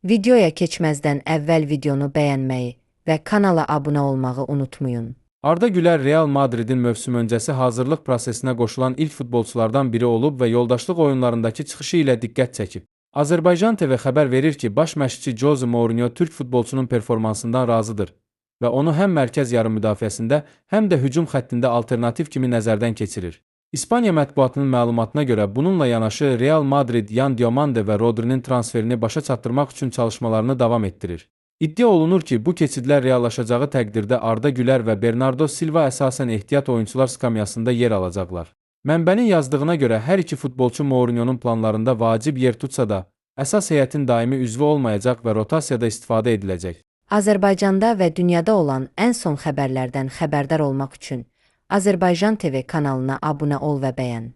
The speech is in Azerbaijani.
Videoya keçməzdən əvvəl videonu bəyənməyi və kanala abunə olmağı unutmayın. Arda Güler Real Madrid'in mövsüm öncəsi hazırlıq prosesinə qoşulan ilk futbolçulardan biri olub və yoldaşlıq oyunlarındakı çıxışı ilə diqqət çəkib. Azərbaycan TV xəbər verir ki, baş məşqçi Jose Mourinho Türk futbolçunun performansından razıdır və onu həm mərkəz yarım müdafiəsində, həm də hücum xəttində alternativ kimi nəzərdən keçirir. İspaniya mətbuatının məlumatına görə bununla yanaşı Real Madrid Yan Diomande və Rodri'nin transferini başa çatdırmaq üçün çalışmalarını davam etdirir. İddia olunur ki, bu keçidlər reallaşacağı təqdirdə Arda Güler və Bernardo Silva əsasən ehtiyat oyuncular skamyasında yer alacaqlar. Mənbənin yazdığına görə hər iki futbolçu Mourinho'nun planlarında vacib yer tutsa da, əsas heyətin daimi üzvü olmayacaq və rotasiyada istifadə ediləcək. Azərbaycanda və dünyada olan ən son xəbərlərdən xəbərdar olmaq üçün Azərbaycan TV kanalına abunə ol və bəyən.